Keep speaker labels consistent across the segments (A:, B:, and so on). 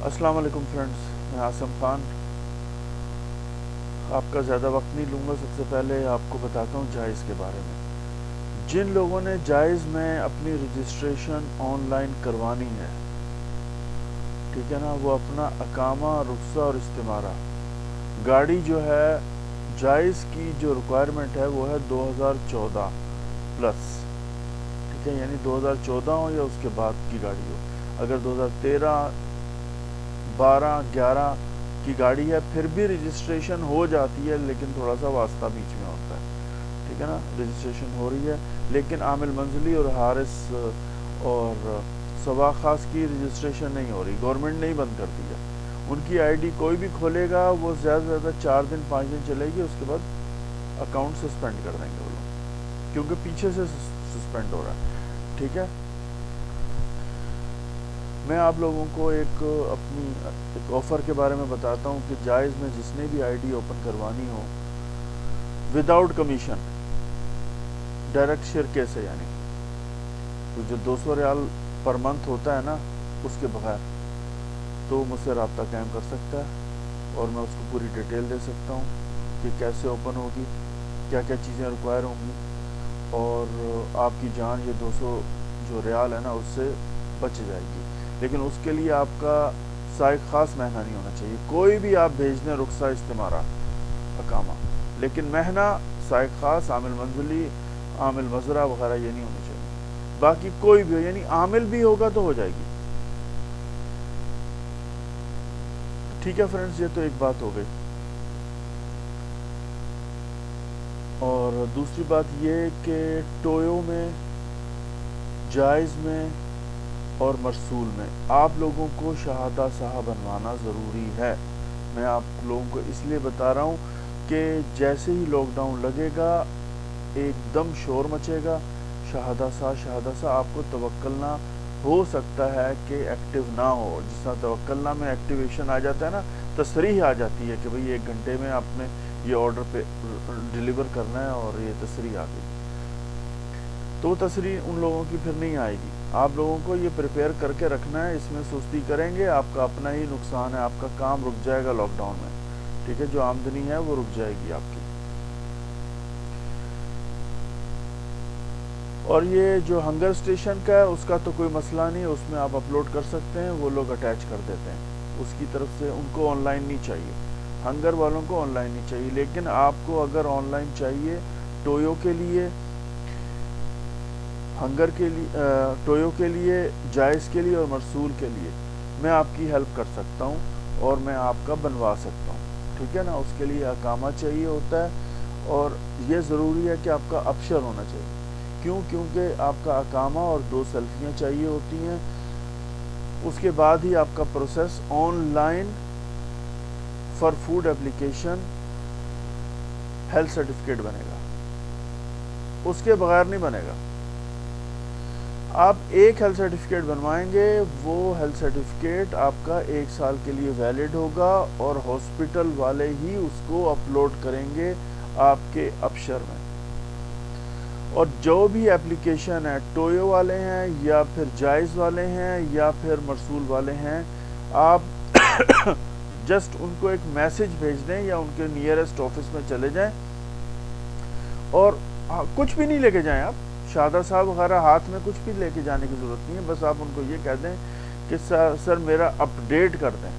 A: السلام علیکم فرینڈز، میں عاصم خان آپ کا زیادہ وقت نہیں لوں گا۔ سب سے پہلے آپ کو بتاتا ہوں جائز کے بارے میں۔ جن لوگوں نے جائز میں اپنی رجسٹریشن آن لائن کروانی ہے، ٹھیک ہے نا، وہ اپنا اقامہ، رخصہ اور استمارہ، گاڑی جو ہے جائز کی جو ریکوائرمنٹ ہے وہ ہے 2014 پلس، ٹھیک ہے، یعنی 2014 ہو یا اس کے بعد کی گاڑی ہو۔ اگر 2013 12 11 کی گاڑی ہے پھر بھی رجسٹریشن ہو جاتی ہے، لیکن تھوڑا سا واسطہ بیچ میں ہوتا ہے، ٹھیک ہے نا، رجسٹریشن ہو رہی ہے۔ لیکن عامل منزلی اور حارث اور سوا خاص کی رجسٹریشن نہیں ہو رہی، گورنمنٹ نے ہی بند کر دیا۔ ان کی آئی ڈی کوئی بھی کھولے گا وہ زیادہ سے زیادہ 4 دن 5 دن چلے گی، اس کے بعد اکاؤنٹ سسپینڈ کر دیں گے وہ لوگ، کیونکہ پیچھے سے سسپینڈ ہو رہا ہے، ٹھیک ہے۔ میں آپ لوگوں کو ایک آفر کے بارے میں بتاتا ہوں کہ جائز میں جس نے بھی آئی ڈی اوپن کروانی ہو وداؤٹ کمیشن، ڈائریکٹ شرکے سے، یعنی تو جو 200 ریال پر منتھ ہوتا ہے نا، اس کے بغیر، تو مجھ سے رابطہ قائم کر سکتا ہے اور میں اس کو پوری ڈیٹیل دے سکتا ہوں کہ کیسے اوپن ہوگی، کیا کیا چیزیں ریکوائر ہوں گی، اور آپ کی جان یہ 200 جو ریال ہے نا اس سے بچ جائے گی۔ لیکن اس کے لیے آپ کا سائق خاص مہنہ نہیں ہونا چاہیے، کوئی بھی آپ بھیج دیں رخصہ، استمارہ، اقامہ، لیکن مہنہ، سائق خاص، عامل منزلی، عامل مزرعہ وغیرہ یہ نہیں ہونے چاہیے۔ باقی کوئی بھی ہو، یعنی عامل بھی ہوگا تو ہو جائے گی، ٹھیک ہے فرینڈز، یہ تو ایک بات ہو گئی۔ اور دوسری بات یہ کہ ٹویو میں، جائز میں اور مرسول میں آپ لوگوں کو شہادہ صاحب بنوانا ضروری ہے۔ میں آپ لوگوں کو اس لیے بتا رہا ہوں کہ جیسے ہی لاک ڈاؤن لگے گا ایک دم شور مچے گا، شہادہ صاحب آپ کو توکلنا ہو سکتا ہے کہ ایکٹیو نہ ہو، جس طرح توکلنا میں ایکٹیویشن آ جاتا ہے نا، تصریح آ جاتی ہے کہ بھئی 1 گھنٹے میں آپ نے یہ آرڈر پہ ڈیلیور کرنا ہے، اور یہ تصریح آ گئی، تو تصریح ان لوگوں کی پھر نہیں آئے گی۔ آپ لوگوں کو یہ پریپیئر کر کے رکھنا ہے، اس میں سستی کریں گے آپ کا اپنا ہی نقصان ہے، آپ کا کام رک جائے گا لاک ڈاؤن میں، ٹھیک ہے، جو آمدنی ہے وہ رک جائے گی آپ کی۔ اور یہ جو ہنگر اسٹیشن کا ہے اس کا تو کوئی مسئلہ نہیں، اس میں آپ اپلوڈ کر سکتے ہیں، وہ لوگ اٹیچ کر دیتے ہیں اس کی طرف سے، ان کو آن لائن نہیں چاہیے، ہنگر والوں کو آن لائن نہیں چاہیے۔ لیکن آپ کو اگر آن لائن چاہیے ٹویو کے لیے، ہنگر کے لیے، ٹویو کے لیے، جائز کے لیے اور مرسول کے لیے، میں آپ کی ہیلپ کر سکتا ہوں اور میں آپ کا بنوا سکتا ہوں، ٹھیک ہے نا۔ اس کے لیے اقامہ چاہیے ہوتا ہے، اور یہ ضروری ہے کہ آپ کا اپشر ہونا چاہیے۔ کیوں؟ کیونکہ آپ کا اقامہ اور 2 سیلفیاں چاہیے ہوتی ہیں، اس کے بعد ہی آپ کا process on line for food application health certificate بنے گا، اس کے بغیر نہیں بنے گا۔ آپ ایک ہیلتھ سرٹیفکیٹ بنوائیں گے، وہ ہیلتھ سرٹیفکیٹ آپ کا 1 سال کے لیے ویلڈ ہوگا، اور ہاسپٹل والے ہی اس کو اپلوڈ کریں گے آپ کے اپشر میں۔ اور جو بھی اپلیکیشن ہے، ٹویو والے ہیں یا پھر جائز والے ہیں یا پھر مرسول والے ہیں، آپ جسٹ ان کو ایک میسج بھیج دیں یا ان کے نیئرسٹ آفس میں چلے جائیں، اور کچھ بھی نہیں لے کے جائیں آپ، شہادہ صاحب وغیرہ ہاتھ میں کچھ بھی لے کے جانے کی ضرورت نہیں ہے، بس آپ ان کو یہ کہہ دیں کہ سر میرا اپڈیٹ کر دیں،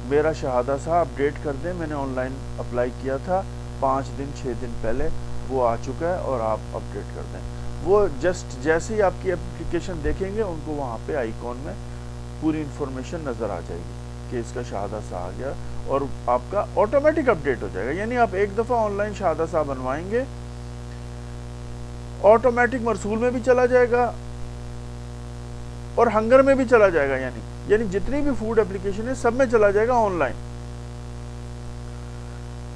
A: میرا شہادہ صاحب اپڈیٹ کر دیں، میں نے آن لائن اپلائی کیا تھا 5 دن 6 دن پہلے، وہ آ چکا ہے، اور آپ اپڈیٹ کر دیں۔ وہ جسٹ جیسے ہی آپ کی اپلیکیشن دیکھیں گے ان کو وہاں پہ آئیکن میں پوری انفارمیشن نظر آ جائے گی کہ اس کا شہادہ صاحب آ گیا، اور آپ کا آٹومیٹک اپڈیٹ ہو جائے گا۔ یعنی آپ ایک دفعہ آن لائن شہادہ صاحب بنوائیں گے، آٹومیٹک مرسول میں بھی چلا جائے گا اور ہنگر میں بھی چلا جائے گا، یعنی جتنی بھی فوڈ اپلیکیشن ہے سب میں چلا جائے گا آن لائن۔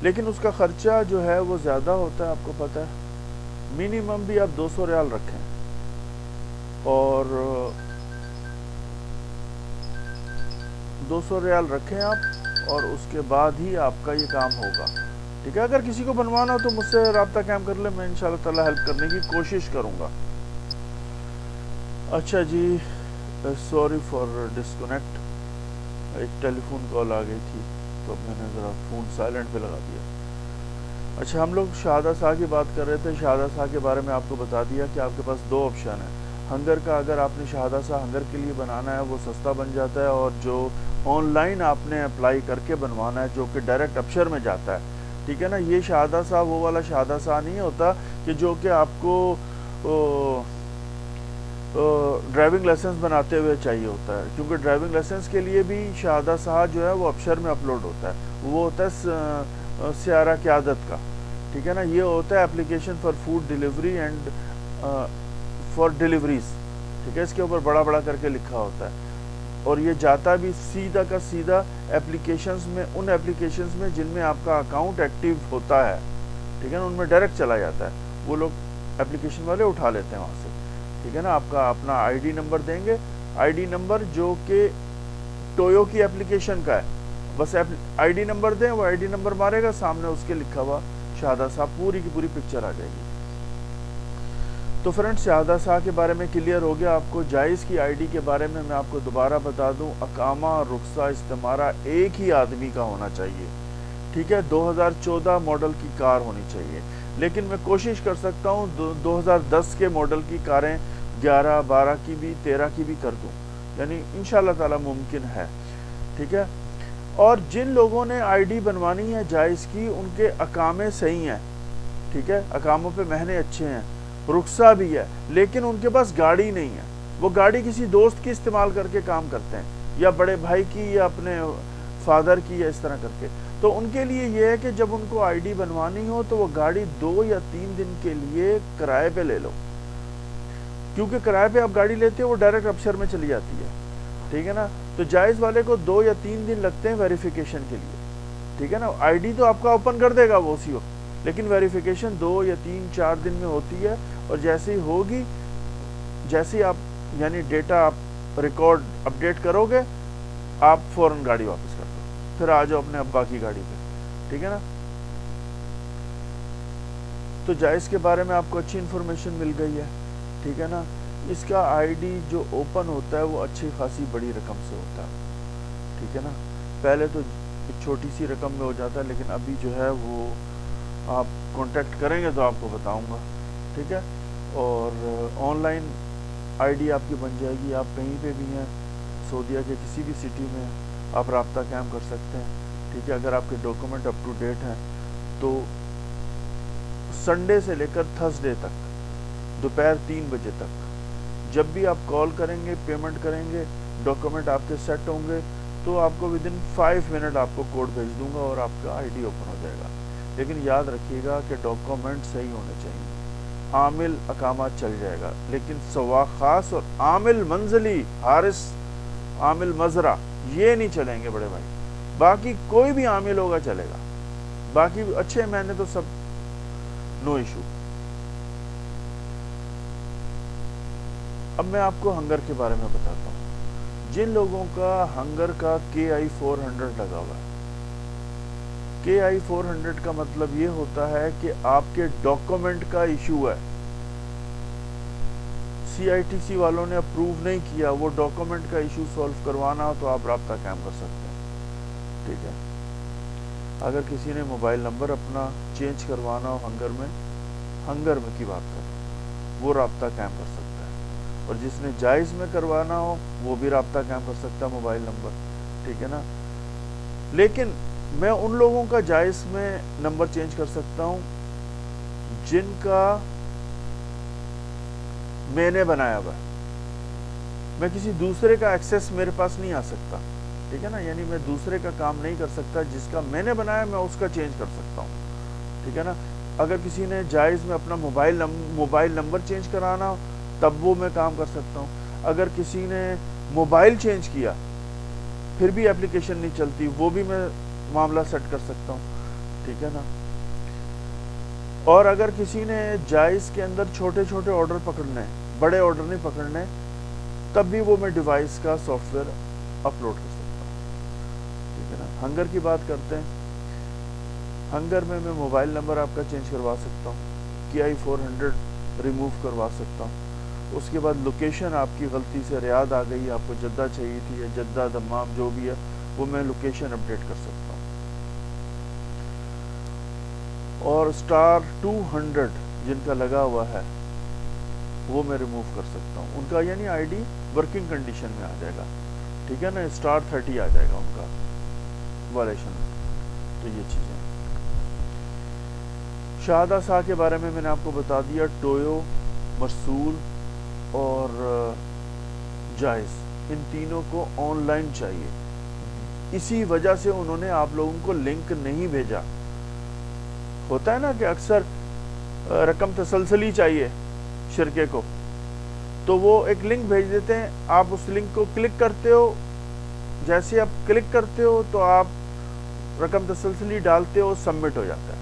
A: لیکن اس کا خرچہ جو ہے وہ زیادہ ہوتا ہے، آپ کو پتہ ہے، منیمم بھی آپ 200 ریال رکھیں، اور 200 ریال رکھیں آپ، اور اس کے بعد ہی آپ کا یہ کام ہوگا، ٹھیک ہے۔ اگر کسی کو بنوانا ہو تو مجھ سے رابطہ قائم کر لیں، میں انشاءاللہ تعالی ہیلپ کرنے کی کوشش کروں گا۔ اچھا جی، سوری فار ڈسکنیکٹ۔ ایک ٹیلی فون کال آ گئی تھی تو میں نے ذرا فون سائلنٹ پہ لگا دیا۔ اچھا، ہم لوگ شہادہ شاہ کی بات کر رہے تھے۔ شہادہ شاہ کے بارے میں آپ کو بتا دیا کہ آپ کے پاس دو آپشن ہیں۔ ہنگر کا اگر آپ نے شہادہ شاہ ہنگر کے لیے بنانا ہے وہ سستا بن جاتا ہے، اور جو آن لائن آپ نے اپلائی کر کے بنوانا ہے جو کہ ڈائریکٹ ابشر میں جاتا ہے، ٹھیک ہے نا، یہ شہادہ شاہ وہ والا شہادہ شاہ نہیں ہوتا کہ جو کہ آپ کو ڈرائیونگ لائسنس بناتے ہوئے چاہیے ہوتا ہے، کیونکہ ڈرائیونگ لائسنس کے لیے بھی شہادہ شاہ جو ہے وہ ابشر میں اپلوڈ ہوتا ہے، وہ ہوتا ہے سیارہ قیادت کا، ٹھیک ہے نا۔ یہ ہوتا ہے application for food delivery and for deliveries, ٹھیک ہے، اس کے اوپر بڑا بڑا کر کے لکھا ہوتا ہے، اور یہ جاتا بھی سیدھا کا سیدھا اپلیکیشنز میں، ان اپلیکیشنز میں جن میں آپ کا اکاؤنٹ ایکٹیو ہوتا ہے، ٹھیک ہے نا، ان میں ڈائریکٹ چلا جاتا ہے، وہ لوگ اپلیکیشن والے اٹھا لیتے ہیں وہاں سے، ٹھیک ہے نا۔ آپ کا اپنا آئی ڈی نمبر دیں گے، آئی ڈی نمبر جو کہ ٹویو کی اپلیکیشن کا ہے، بس آئی ڈی نمبر دیں، وہ آئی ڈی نمبر مارے گا، سامنے اس کے لکھا ہوا شہادہ شاہ پوری کی پوری پکچر آ جائے گی۔ تو فرینڈ، شہادہ شاہ کے بارے میں کلیئر ہو گیا آپ کو۔ جائز کی آئی ڈی کے بارے میں آپ کو دوبارہ بتا دوں، اقامہ اور رخصہ استمارہ ایک ہی آدمی کا ہونا چاہیے، ٹھیک ہے، 2014 ماڈل کی کار ہونی چاہیے، لیکن میں کوشش کر سکتا ہوں 2010 کے ماڈل کی کاریں 11 12 کی بھی 13 کی بھی کر دوں، یعنی انشاءاللہ تعالی ممکن ہے، ٹھیک ہے۔ اور جن لوگوں نے آئی ڈی بنوانی ہے جائز کی، ان کے اقامے صحیح ہیں، ٹھیک ہے، اقاموں پہ مہینے اچھے ہیں، رخصہ بھی ہے، لیکن ان کے پاس گاڑی نہیں ہے، وہ گاڑی کسی دوست کی استعمال کر کے کام کرتے ہیں، یا بڑے بھائی کی، یا اپنے فادر کی، یا اس طرح کر کے، تو ان کے لیے یہ ہے کہ جب ان کو آئی ڈی بنوانی ہو تو وہ گاڑی 2 یا 3 دن کے لیے کرائے پہ لے لو، کیونکہ کرائے پہ آپ گاڑی لیتے ہو وہ ڈائریکٹ ابشر میں چلی جاتی ہے، ٹھیک ہے نا۔ تو جائز والے کو 2 یا 3 دن لگتے ہیں ویریفیکیشن کے لیے، ٹھیک ہے نا۔ آئی ڈی تو آپ کا اوپن کر دے گا وہ اسی وقت، لیکن ویریفیکیشن 2 یا 3 4 دن میں ہوتی ہے، اور جیسے ہی ہوگی، جیسے ہی آپ یعنی ڈیٹا آپ ریکارڈ اپڈیٹ کرو گے، آپ فوراً گاڑی واپس کر دو، پھر آ جاؤ اپنے ابا کی گاڑی پہ، ٹھیک ہے نا۔ تو جائز کے بارے میں آپ کو اچھی انفارمیشن مل گئی ہے، ٹھیک ہے نا۔ اس کا آئی ڈی جو اوپن ہوتا ہے وہ اچھی خاصی بڑی رقم سے ہوتا ہے، ٹھیک ہے نا۔ پہلے تو ایک چھوٹی سی رقم میں ہو جاتا ہے، لیکن ابھی جو ہے وہ آپ کانٹیکٹ کریں گے تو آپ کو بتاؤں گا، ٹھیک ہے۔ اور آن لائن آئی ڈی آپ کی بن جائے گی، آپ کہیں پہ بھی ہیں سعودیہ کے کسی بھی سٹی میں آپ رابطہ قائم کر سکتے ہیں، ٹھیک ہے۔ اگر آپ کے ڈاکومنٹ اپ ٹو ڈیٹ ہیں تو سنڈے سے لے کر تھرسڈے تک دوپہر 3 بجے تک جب بھی آپ کال کریں گے، پیمنٹ کریں گے، ڈاکومنٹ آپ کے سیٹ ہوں گے، تو آپ کو ودن 5 منٹ آپ کو کوڈ بھیج دوں گا اور آپ کا آئی ڈی اوپن ہو جائے گا۔ لیکن یاد رکھیے گا کہ ڈاکومنٹ صحیح ہونے چاہیے، عامل اقامہ چل جائے گا، لیکن سوا خاص اور عامل منزلی حارس عامل مزرعہ یہ نہیں چلیں گے بڑے بھائی، باقی کوئی بھی عامل ہوگا چلے گا، باقی اچھے مہینے تو سب نو ایشو۔ اب میں آپ کو ہنگر کے بارے میں بتاتا ہوں۔ جن لوگوں کا ہنگر کا KI-400 لگا ہوا ہے، KI-400 کا مطلب یہ ہوتا ہے کہ آپ کے ڈاکومنٹ کا ایشو ہے، CITC والوں نے اپروو نہیں کیا، وہ ڈاکومنٹ کا ایشو سولو کروانا ہو تو آپ رابطہ قائم کر سکتے ہیں، ٹھیک ہے۔ اگر کسی نے موبائل نمبر اپنا چینج کروانا ہو ہنگر میں کی بات کریں، وہ رابطہ قائم کر سکتا ہے، اور جس نے جائز میں کروانا ہو وہ بھی رابطہ قائم کر سکتا ہے موبائل نمبر، ٹھیک ہے نا۔ لیکن میں ان لوگوں کا جائز میں نمبر چینج کر سکتا ہوں جن کا میں نے بنایا ہوا ہے، میں کسی دوسرے کا ایکسیس میرے پاس نہیں آ سکتا، ٹھیک ہے نا، یعنی میں دوسرے کا کام نہیں کر سکتا، جس کا میں نے بنایا میں اس کا چینج کر سکتا ہوں، ٹھیک ہے نا۔ اگر کسی نے جائز میں اپنا موبائل نمبر چینج کرانا ہو تب وہ میں کام کر سکتا ہوں، اگر کسی نے موبائل چینج کیا پھر بھی اپلیکیشن نہیں چلتی، وہ بھی میں معاملہ سیٹ کر سکتا ہوں، ٹھیک ہے نا۔ اور اگر کسی نے جائز کے اندر چھوٹے چھوٹے آرڈر پکڑنے، بڑے آرڈر نہیں پکڑنے، تب بھی وہ میں ڈیوائس کا سافٹ ویئر اپلوڈ کر سکتا ہوں، ٹھیک ہے نا۔ ہنگر کی بات کرتے ہیں۔ ہنگر میں موبائل نمبر آپ کا چینج کروا سکتا ہوں، KI-400 ریموو کروا سکتا ہوں، اس کے بعد لوکیشن آپ کی غلطی سے ریاض آ گئی، آپ کو جدہ چاہیے تھی یا جدہ دمام جو بھی ہے وہ میں لوکیشن اپڈیٹ کر سکتا ہوں. اور اسٹار 200 جن کا لگا ہوا ہے وہ میں ریموو کر سکتا ہوں. ان کا یعنی آئی ڈی ورکنگ کنڈیشن میں آ جائے گا، ٹھیک ہے نا. اسٹار 30 آ جائے گا ان کا وائلیشن. تو یہ چیزیں شہادہ سا کے بارے میں نے آپ کو بتا دیا. ٹویو، مرسول اور جائز، ان تینوں کو آن لائن چاہیے. اسی وجہ سے انہوں نے آپ لوگوں کو لنک نہیں بھیجا. ہوتا ہے نا کہ اکثر رقم تسلسلی چاہیے شرکے کو، تو وہ ایک لنک بھیج دیتے ہیں، آپ اس لنک کو کلک کرتے ہو، جیسے آپ کلک کرتے ہو تو آپ رقم تسلسلی ڈالتے ہو، سبمٹ ہو جاتا ہے.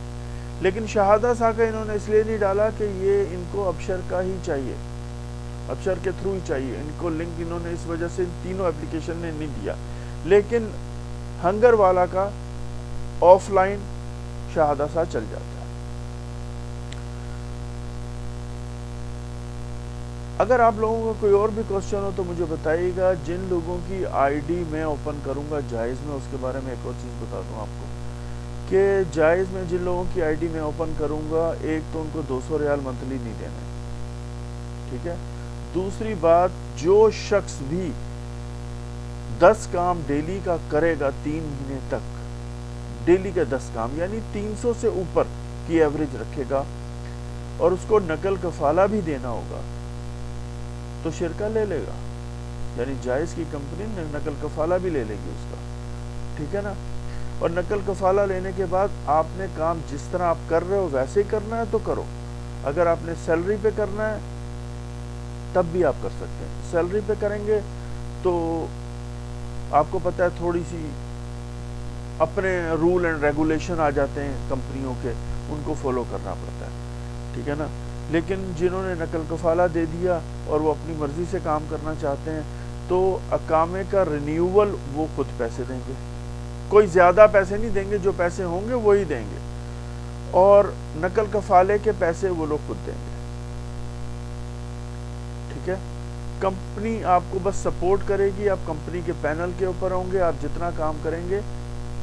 A: لیکن شہادہ سا کا انہوں نے اس لیے نہیں ڈالا کہ یہ ان کو ابشر کا ہی چاہیے، ابشر کے تھرو ہی چاہیے ان کو لنک. انہوں نے اس وجہ سے ان تینوں اپلیکیشن نے نہیں دیا. لیکن ہنگر والا کا آف لائن شہادہ سا چل جاتا ہے. اگر آپ لوگوں کا کوئی اور بھی کوسچن ہو تو مجھے بتائیے گا. جن لوگوں کی آئی ڈی میں اوپن کروں گا جائز میں، اس کے بارے میں ایک اور چیز بتا دوں آپ کو کہ جائز میں جن لوگوں کی آئی ڈی میں اوپن کروں گا، ایک تو ان کو 200 ریال منتھلی نہیں دینا ہے، ٹھیک ہے. دوسری بات، جو شخص بھی 10 کام ڈیلی کا کرے گا 3 مہینے تک، ڈیلی کے 10 کام یعنی 300 سے اوپر کی ایوریج رکھے گا، اور اس کو نقل کفالہ بھی دینا ہوگا تو شرکہ لے لے گا. یعنی جائز کی کمپنی نقل کفالہ بھی لے لے گی اس کا، ٹھیک ہے نا. اور نقل کفالہ لینے کے بعد آپ نے کام جس طرح آپ کر رہے ہو ویسے ہی کرنا ہے تو کرو. اگر آپ نے سیلری پہ کرنا ہے تب بھی آپ کر سکتے ہیں. سیلری پہ کریں گے تو آپ کو پتہ ہے تھوڑی سی اپنے رول اینڈ ریگولیشن آ جاتے ہیں کمپنیوں کے، ان کو فالو کرنا پڑتا ہے، ٹھیک ہے نا. لیکن جنہوں نے نقل کفالہ دے دیا اور وہ اپنی مرضی سے کام کرنا چاہتے ہیں تو اقامے کا رینیول وہ خود پیسے دیں گے. کوئی زیادہ پیسے نہیں دیں گے، جو پیسے ہوں گے وہی دیں گے، اور نقل کفالے کے پیسے وہ لوگ خود دیں گے، ٹھیک ہے. کمپنی آپ کو بس سپورٹ کرے گی، آپ کمپنی کے پینل کے اوپر ہوں گے، آپ جتنا کام کریں گے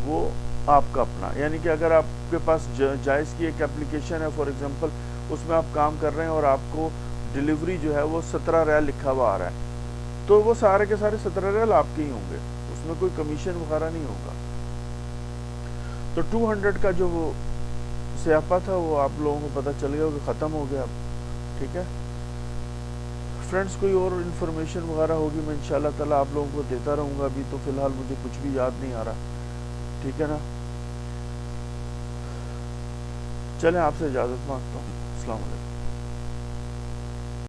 A: وہ آپ کا اپنا. یعنی کہ اگر آپ کے پاس جائز کی ایک اپلیکیشن ہے فار ایگزامپل، اس میں آپ کام کر رہے ہیں اور آپ کو ڈیلیوری جو ہے وہ 17 ریال لکھا ہوا آ رہا ہے، تو وہ سارے کے سارے 17 ریال آپ کے ہی ہوں گے، اس میں کوئی کمیشن وغیرہ نہیں ہوگا. تو 200 کا جو وہ سیاپا تھا وہ آپ لوگوں کو پتہ چل گیا کہ ختم ہو گیا اب، ٹھیک ہے. فرینڈس کوئی اور انفارمیشن وغیرہ ہوگی میں انشاءاللہ تعالیٰ آپ لوگوں کو دیتا رہوں گا. ابھی تو فی الحال مجھے کچھ بھی یاد نہیں آ رہا، ٹھیک ہے نا. چلیں آپ سے اجازت مانگتا ہوں. السلام علیکم.